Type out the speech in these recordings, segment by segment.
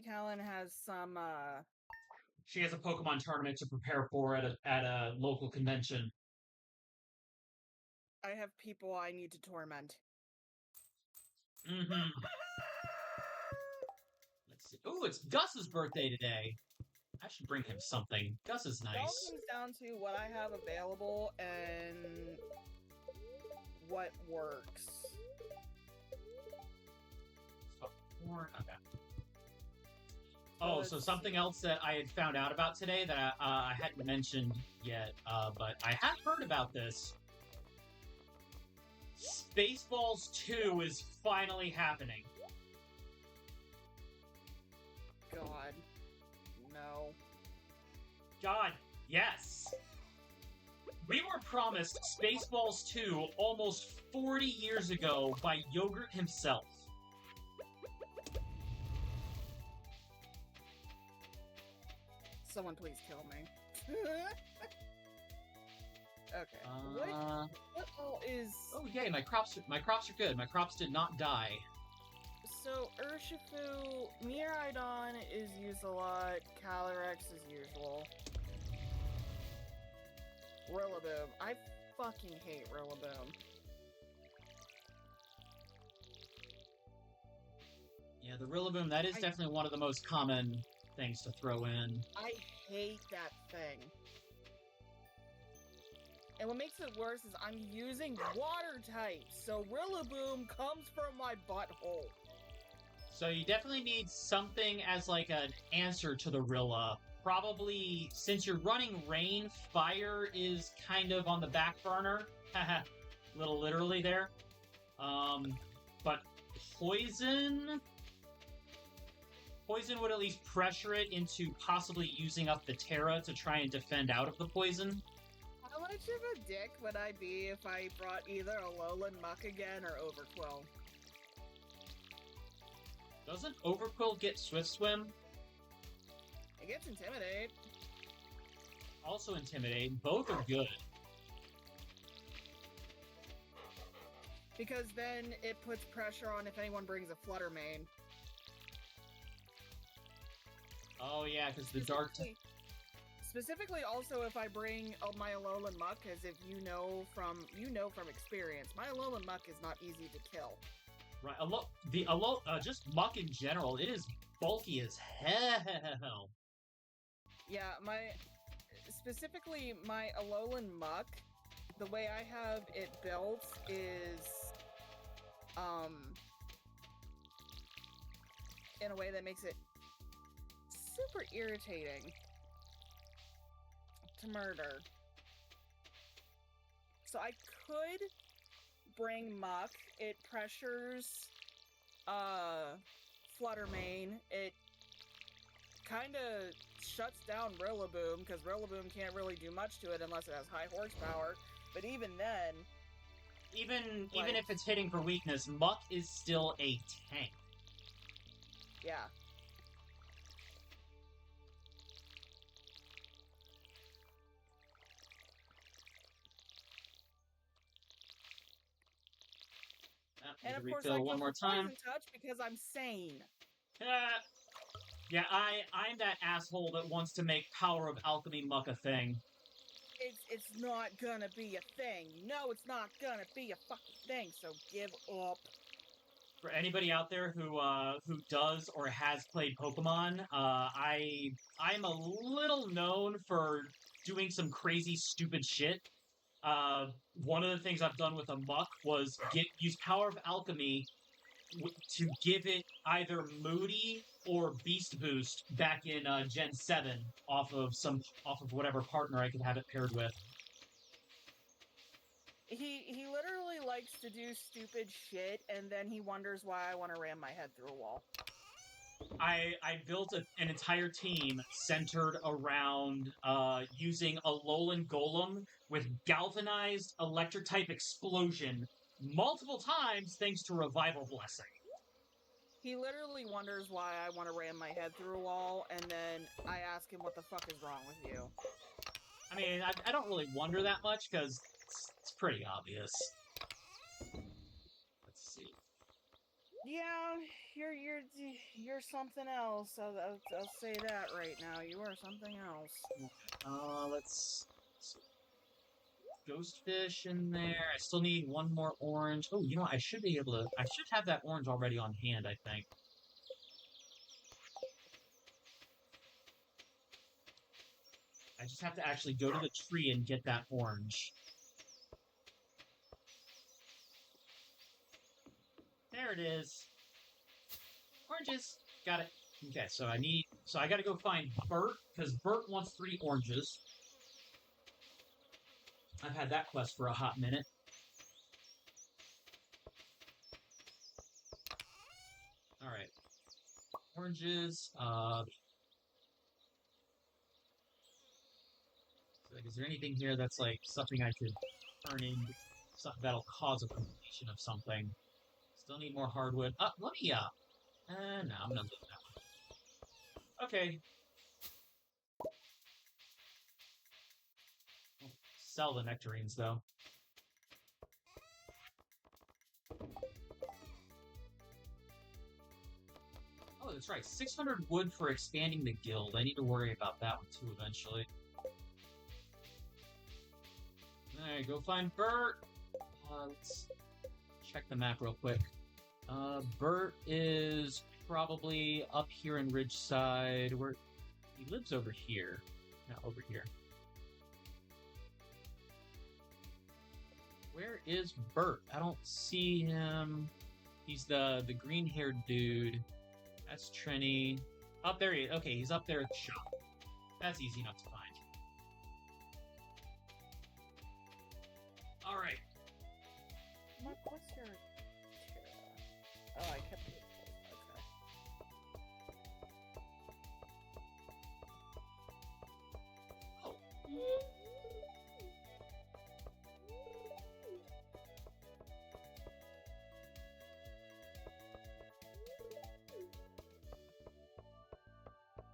Callan has some, She has a Pokemon tournament to prepare for at a local convention. I have people I need to torment. Mm-hmm. Let's see. Oh, it's Gus's birthday today. I should bring him something. Gus is It all nice. comes down to what I have available and what works. Okay. Oh, so something else that I had found out about today that I hadn't mentioned yet, but I had heard about this. Spaceballs 2 is finally happening. God. No. God, yes! We were promised Spaceballs 2 almost 40 years ago by Yogurt himself. Someone please kill me. Okay. What all is... Oh yay, my crops are good. My crops did not die. So, Urshifu, Miraidon is used a lot, Calyrex as usual. Rillaboom. I fucking hate Rillaboom. Yeah, the Rillaboom, that is definitely one of the most common things to throw in. I hate that thing. And what makes it worse is I'm using water types, so Rillaboom comes from my butthole. So you definitely need something as like an answer to the Rilla. Probably, since you're running rain, fire is kind of on the back burner. Haha, little literally there. But poison would at least pressure it into possibly using up the Terra to try and defend out of the poison. How much of a dick would I be if I brought either a Alolan Muck again or Overquill? Doesn't Overquill get Swift Swim? It gets Intimidate. Also Intimidate. Both are good. Because then it puts pressure on if anyone brings a Flutter Mane. Oh yeah, because the Dark... Specifically, also if I bring my Alolan Muck, as if you know from experience, my Alolan Muck is not easy to kill. Right, just Muck in general, it is bulky as hell. Yeah, specifically my Alolan Muck, the way I have it built is, in a way that makes it super irritating to murder. So I could bring Muck. It pressures Flutter Mane. It kind of shuts down Rillaboom, because Rillaboom can't really do much to it unless it has high horsepower. But even then... Even if it's hitting for weakness, Muck is still a tank. Yeah. And of course, I go for Poison Touch because I'm sane. Yeah, I'm that asshole that wants to make Power of Alchemy Muck a thing. It's not gonna be a thing. No, it's not gonna be a fucking thing, so give up. For anybody out there who does or has played Pokemon, I'm a little known for doing some crazy, stupid shit. One of the things I've done with a Muck was use Power of Alchemy to give it either Moody or Beast Boost back in Gen 7 off of whatever partner I could have it paired with. He literally likes to do stupid shit, and then he wonders why I want to ram my head through a wall. I built an entire team centered around using a Alolan Golem with galvanized electric type explosion multiple times thanks to Revival Blessing. He literally wonders why I want to ram my head through a wall, and then I ask him what the fuck is wrong with you. I mean, I don't really wonder that much, because it's pretty obvious. Let's see. Yeah, you're something else. I'll say that right now. You are something else. Let's see. Ghostfish in there. I still need one more orange. Oh, you know, I should be able to. I should have that orange already on hand, I think. I just have to actually go to the tree and get that orange. There it is. Oranges. Got it. Okay, so I gotta go find Bert, because Bert wants 3 oranges. I've had that quest for a hot minute. Alright. Oranges. Is there anything here that's like something I could turn into something that'll cause a completion of something? Still need more hardwood. Let me, no, I'm gonna leave that one. Okay. Sell the nectarines, though. Oh, that's right. 600 wood for expanding the guild. I need to worry about that one, too, eventually. Alright, go find Bert. Let's check the map real quick. Bert is probably up here in Ridgeside. Where he lives over here. No, over here. Where is Bert? I don't see him. He's the green-haired dude. That's Trini. Up there he is. Okay, he's up there at the shop. That's easy enough to find. Alright. What's your... Oh, I kept it. Okay. Oh.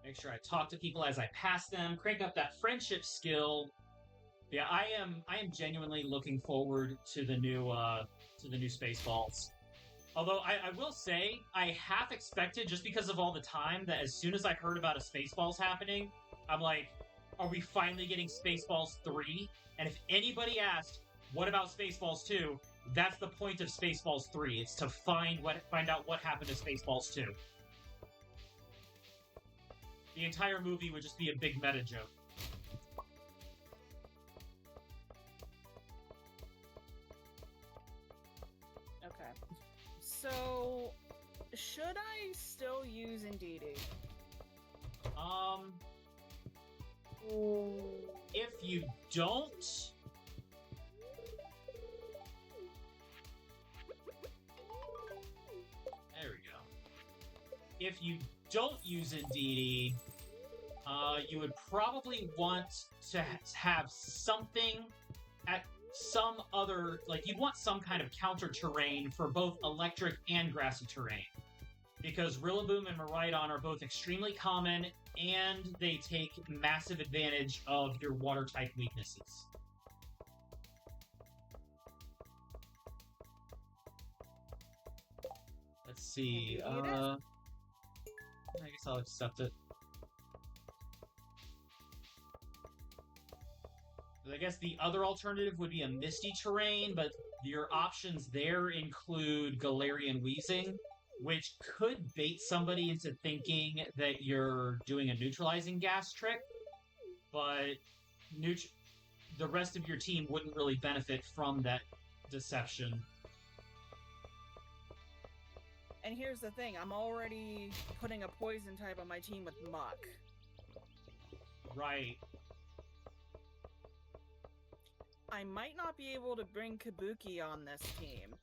Make sure I talk to people as I pass them, crank up that friendship skill. Yeah, I am genuinely looking forward to the new Spaceballs. Although I will say, I half expected, just because of all the time, that as soon as I heard about a Spaceballs happening, I'm like, are we finally getting Spaceballs 3? And if anybody asked, what about Spaceballs 2? That's the point of Spaceballs 3. It's to find out what happened to Spaceballs 2. The entire movie would just be a big meta joke. Okay. So, should I still use Indeedee? If you don't... There we go. If you don't use Indeedee, you would probably want to have something at some other... Like, you'd want some kind of counter terrain for both electric and grassy terrain. Because Rillaboom and Miraidon are both extremely common, and they take massive advantage of your water-type weaknesses. Let's see, I guess I'll accept it. I guess the other alternative would be a misty terrain, but your options there include Galarian Wheezing, which could bait somebody into thinking that you're doing a neutralizing gas trick, but the rest of your team wouldn't really benefit from that deception. And here's the thing, I'm already putting a poison type on my team with Muck. Right. I might not be able to bring Kabuki on this team.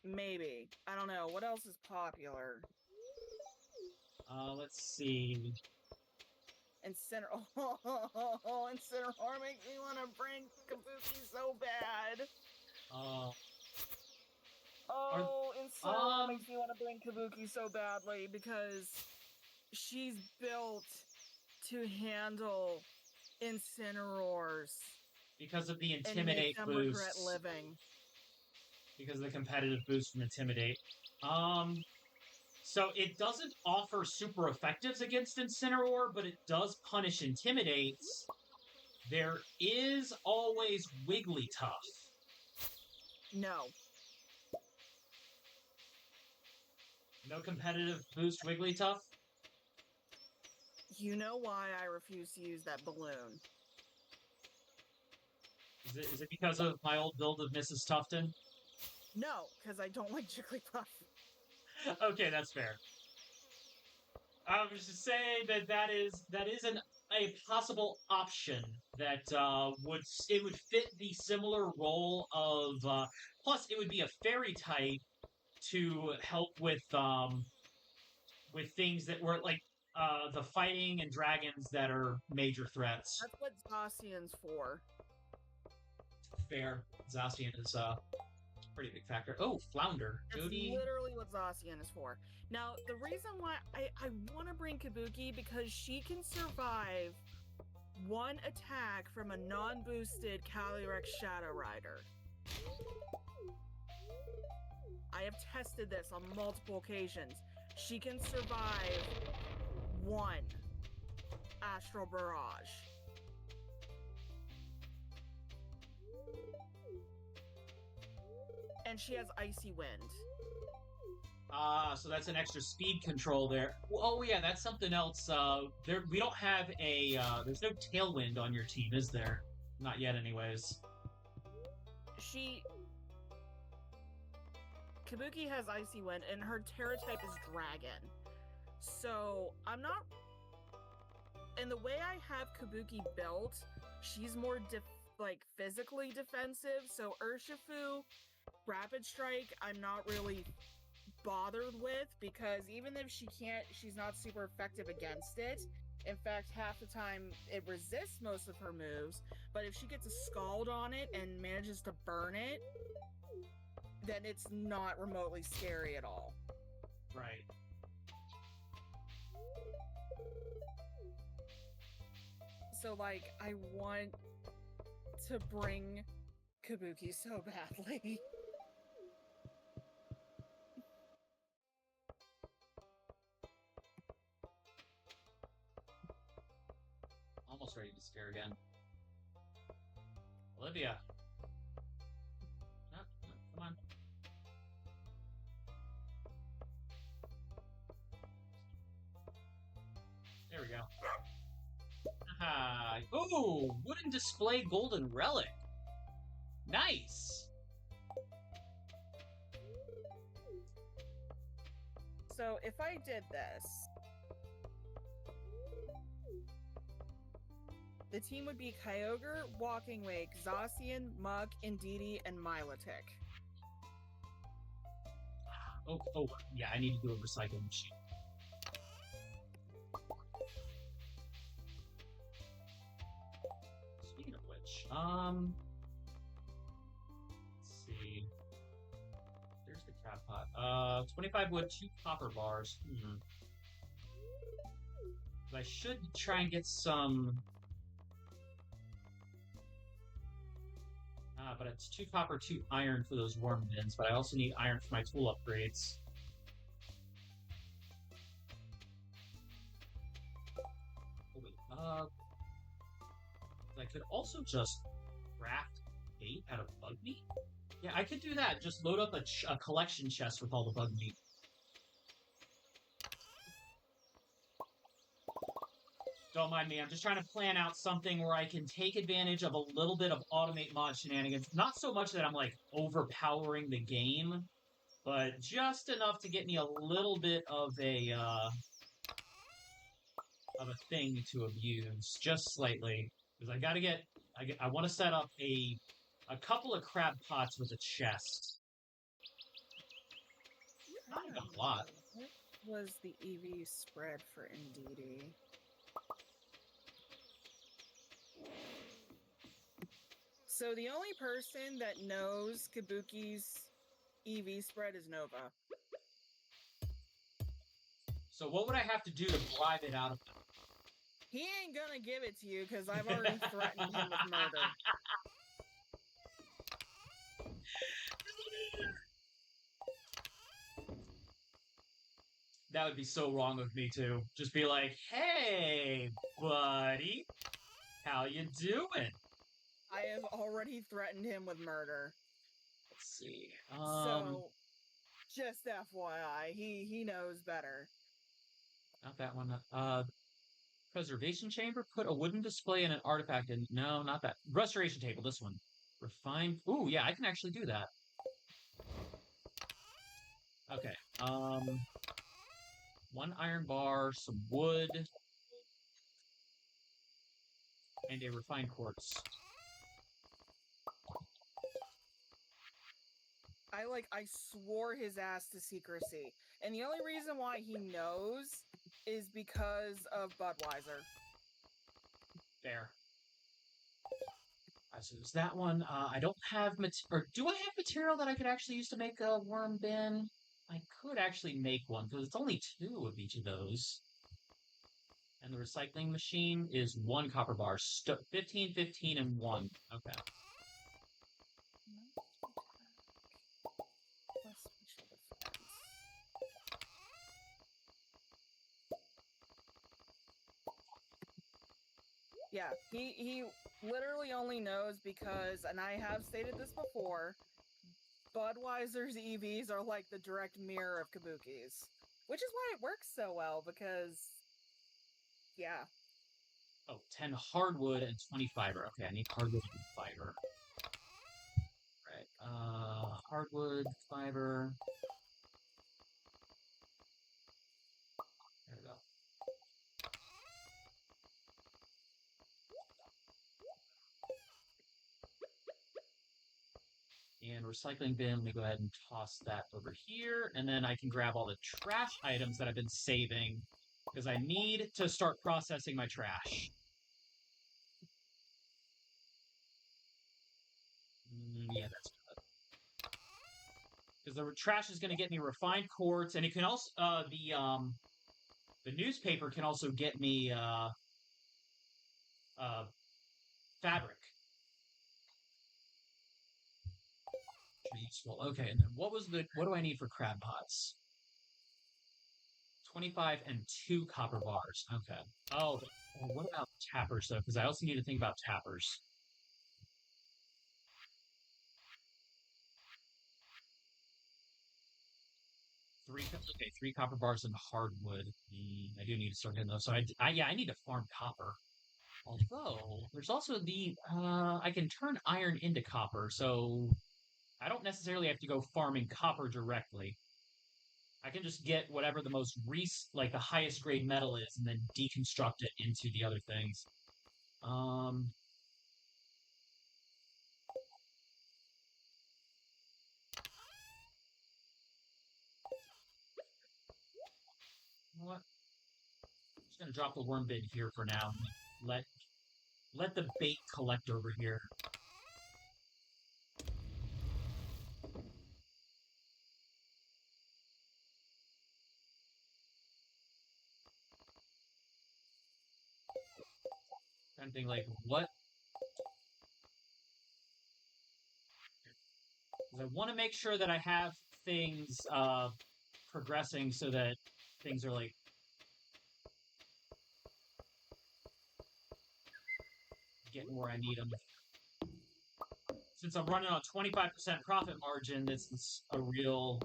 Maybe. I don't know. What else is popular? Let's see. Incineroar makes me want to bring Kabuki so bad. Incineroar makes me want to bring Kabuki so badly because she's built to handle Incineroars. Because of the and Intimidate make them boost. regret living. Because of the competitive boost from Intimidate. So it doesn't offer super effectives against Incineroar, but it does punish Intimidates. There is always Wigglytuff. No. No competitive boost Wigglytuff? You know why I refuse to use that balloon. Is it because of my old build of Mrs. Tufton? No, because I don't like Jigglypuff. Okay, that's fair. I was just saying that is a possible option that would fit the similar role of plus it would be a fairy type to help with things that were like the fighting and dragons that are major threats. That's what Zacian's for. Fair. Zacian is a pretty big factor. Oh, Flounder. That's literally what Zacian is for. Now, the reason why I want to bring Kabuki because she can survive one attack from a non-boosted Calyrex Shadow Rider. I have tested this on multiple occasions. She can survive one Astral Barrage. And she has Icy Wind. So that's an extra speed control there. Oh yeah, that's something else. We don't have a. There's no Tailwind on your team, is there? Not yet, anyways. Kabuki has Icy Wind, and her Terra type is Dragon. So I'm not. And the way I have Kabuki built, she's more physically defensive. So Urshifu, Rapid Strike, I'm not really bothered with because even if she's not super effective against it. In fact, half the time it resists most of her moves, but if she gets a Scald on it and manages to burn it, then it's not remotely scary at all. Right. So, I want to bring Kabuki so badly. Almost ready to scare again. Olivia. No, come on. There we go. Aha. Ooh, wooden display golden relic. Nice. So if I did this, the team would be Kyogre, Walking Wake, Zacian, Muk, Indeedee, and Milotic. Oh, yeah, I need to do a recycling machine. Speaking of which, let's see. There's the crab pot. 25 wood, 2 copper bars. I should try and get some. But it's 2 copper, 2 iron for those worm bins, but I also need iron for my tool upgrades. Oh, wait, I could also just craft bait out of bug meat? Yeah, I could do that. Just load up a collection chest with all the bug meat. Don't mind me, I'm just trying to plan out something where I can take advantage of a little bit of automate mod shenanigans. Not so much that I'm, overpowering the game, but just enough to get me a little bit of a thing to abuse, just slightly. Because I want to set up a couple of crab pots with a chest. Not even a lot. What was the EV spread for Indeedee? So the only person that knows Kabuki's EV spread is Nova. So what would I have to do to bribe it out of him? He ain't gonna give it to you because I've already threatened him with murder. That would be so wrong of me too. Just be like, "Hey, buddy, how you doing?" I have already threatened him with murder. Let's see. So, just FYI, he knows better. Not that one. Preservation chamber. Put a wooden display and an artifact in. No, not that. Restoration table. This one. Refined. Ooh, yeah, I can actually do that. Okay. One iron bar, some wood, and a refined quartz. I swore his ass to secrecy. And the only reason why he knows is because of Budweiser. There. So there's that one. I don't have or do I have material that I could actually use to make a worm bin? I could actually make one because it's only 2 of each of those. And the recycling machine is 1 copper bar. 15, 15, and 1. Okay. Yeah, he literally only knows because, and I have stated this before, Budweiser's EVs are like the direct mirror of Kabuki's. Which is why it works so well, because, yeah. Oh, 10 hardwood and 20 fiber. Okay, I need hardwood and fiber. Right. Hardwood, fiber. There we go. And recycling bin, let me go ahead and toss that over here. And then I can grab all the trash items that I've been saving because I need to start processing my trash. Yeah, that's good. Because the trash is going to get me refined quartz, and it can also the newspaper can also get me fabric. Useful. Okay, and then what do I need for crab pots? 25 and 2 copper bars. Okay. Oh, what about tappers though? Because I also need to think about tappers. 3 copper bars and hardwood. I do need to start hitting those. So I need to farm copper. Although there's also I can turn iron into copper, so I don't necessarily have to go farming copper directly. I can just get whatever the most the highest grade metal is, and then deconstruct it into the other things. You know what? I'm just gonna drop the worm bin here for now. Let the bait collect over here. Kind of thing like what? I want to make sure that I have things progressing so that things are like getting where I need them. Since I'm running on 25% profit margin, this is a real.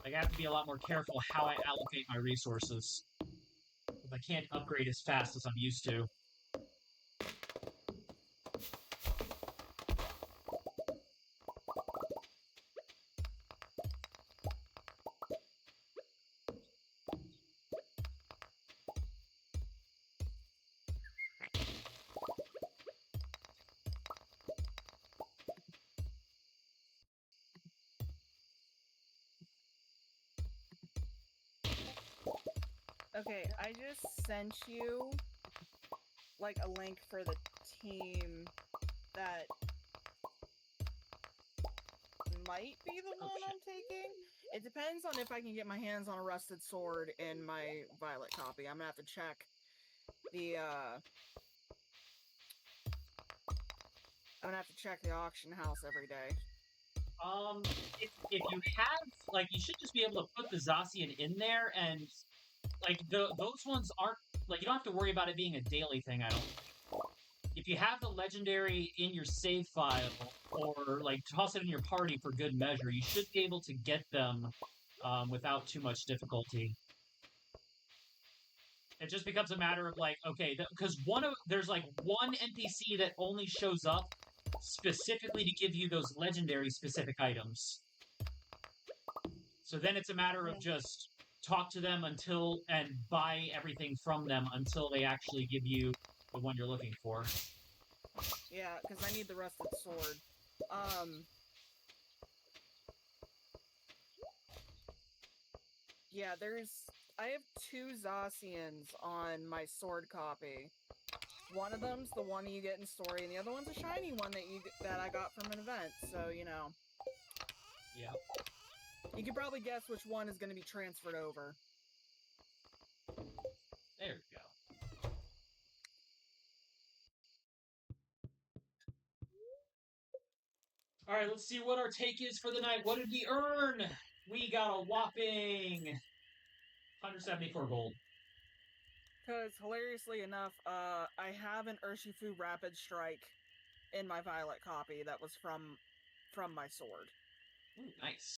Like, I have to be a lot more careful how I allocate my resources. Because I can't upgrade as fast as I'm used to. Okay, I just sent you, like, a link for the team that might be the one I'm taking. It depends on if I can get my hands on a rusted sword in my violet copy. I'm gonna have to check the I'm gonna have to check the auction house every day. If you have, like, you should just be able to put the Zacian in there, and, like, those ones aren't, like, you don't have to worry about it being a daily thing, I don't think. If you have the legendary in your save file, or, like, toss it in your party for good measure, you should be able to get them without too much difficulty. It just becomes a matter of, like, okay, because there's, like, one NPC that only shows up specifically to give you those legendary specific items. So then it's a matter of just talk to them and buy everything from them until they actually give you the one you're looking for. Yeah, because I need the rusted sword. Yeah, I have 2 Zacians on my sword copy. One of them's the one you get in story, and the other one's a shiny one that I got from an event, so, you know. Yeah. You can probably guess which one is going to be transferred over. There we go. Alright, let's see what our take is for the night. What did we earn? We got a whopping 174 gold. Because, hilariously enough, I have an Urshifu Rapid Strike in my Violet copy that was from my sword. Ooh, nice.